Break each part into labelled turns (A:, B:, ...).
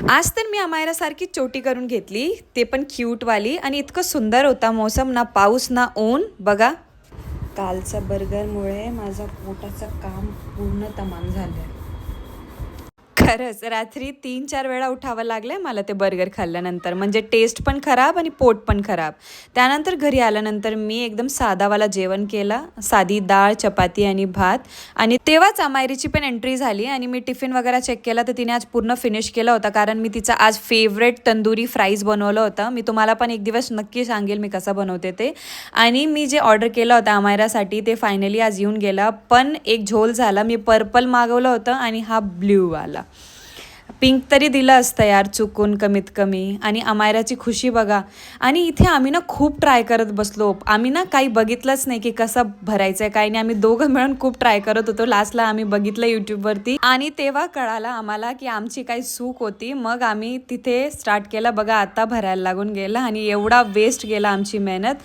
A: आज तर मी अमायरासारखी चोटी करून घेतली, ते पण क्यूटवाली, आणि इतकं सुंदर होता मौसम, ना पाऊस ना ऊन. बघा, कालच्या बर्गरमुळे माझं पोटाचं काम पूर्ण तमाम झालं. खरंच रात्री 3-4 वेळा उठावं लागलं मला ते बर्गर खाल्ल्यानंतर. म्हणजे टेस्ट पण खराब आणि पोट पण खराब. त्यानंतर घरी आल्यानंतर मी एकदम साधावाला जेवण केलं, साधी डाळ, चपाती आणि भात. आणि तेव्हाच अमायरीची पण एंट्री झाली आणि मी टिफिन वगैरे चेक केला तर तिने आज पूर्ण फिनिश केला होता, कारण मी तिचा आज फेवरेट तंदुरी फ्राईज बनवलं होतं. मी तुम्हाला पण एक दिवस नक्की सांगेल मी कसं बनवते ते. आणि मी जे ऑर्डर केलं होतं अमायरासाठी ते फायनली आज येऊन गेलं, पण एक झोल झाला. मी पर्पल मागवलं होतं आणि हा ब्ल्यू आला. पिंक तरी दिलं असतं यार चुकून कमीत कमी. आणि अमायराची खुशी बघा. आणि इथे आम्ही ना खूप ट्राय करत बसलो. आम्ही ना काही बघितलंच नाही की कसं भरायचं आहे काही नाही. आम्ही दोघं मिळून खूप ट्राय करत होतो. लास्टला आम्ही बघितलं यूट्यूबवरती आणि तेव्हा कळालं आम्हाला की आमची काही चूक होती. मग आम्ही तिथे स्टार्ट केलं. बघा आता भरायला लागून गेलं आणि एवढा वेस्ट गेला आमची मेहनत.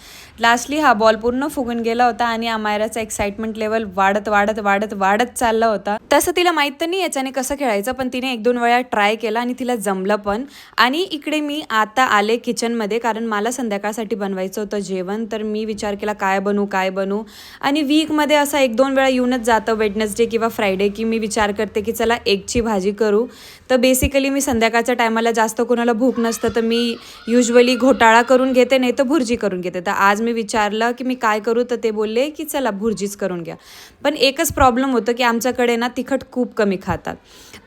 A: लास्टली हा बॉल पूर्ण फुगून गेला होता आणि अमायराचा एक्साइटमेंट लेवल वाढत वाढत वाढत वाढत चालला होता. तसं तिला माहीत तर नाही याच्याने कसं खेळायचं, पण तिने 1-2 वेळा ट्राय केला आणि तिला जमलं पण. आणि इकडे मी आता आले किचनमध्ये, कारण मला संध्याकाळसाठी बनवायचं होतं जेवण. तर मी विचार केला काय बनवू. आणि वीकमध्ये असं 1-2 वेळा येऊनच जातं, वेडनेसडे किंवा फ्रायडे, की मी विचार करते की चला एगची भाजी करू. तर बेसिकली मी संध्याकाळच्या टायमाला जास्त कोणाला भूक नसतं तर मी युजली घोटाळा करून घेते, नाही तर भुर्जी करून घेते. तर आज मी विचारलं की मी काय करू, तर ते बोलले की चला भुर्जीच करून घ्या. पण एकच प्रॉब्लेम होतं की आमच्याकडे ना तिखट खूप कमी खातात.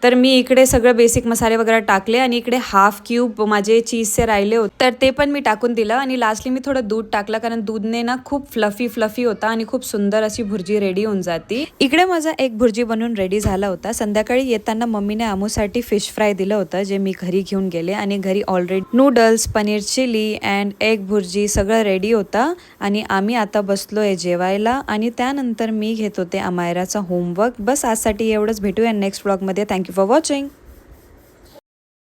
A: तर मी इकडे सगळं बेसिक मसाले वगैरे टाकले आणि इकडे हाफ क्यूब माझे चीजचे राहिले होते तर ते पण मी टाकून दिलं. आणि लास्टली मी थोडं दूध टाकलं, कारण दूधने ना खूप फ्लफी होता आणि खूप सुंदर अशी भुर्जी रेडी होऊन जाते. इकडे माझा एक भुर्जी बनवून रेडी झाला होता. संध्याकाळी येताना मम्मीने आमूसाठी फिश फ्राय दिलं होतं, जे मी घरी घेऊन गेले. आणि घरी already noodles, paneer chilli and egg bhurji सगळं रेडी होता. आणि आम्ही आता बसलोय जेवायला आणि त्यानंतर मी घेत होते अमायराचा होमवर्क. बस आजसाठी एवढंच. भेटूया नेक्स्ट व्लॉगमध्ये. Thank you for watching.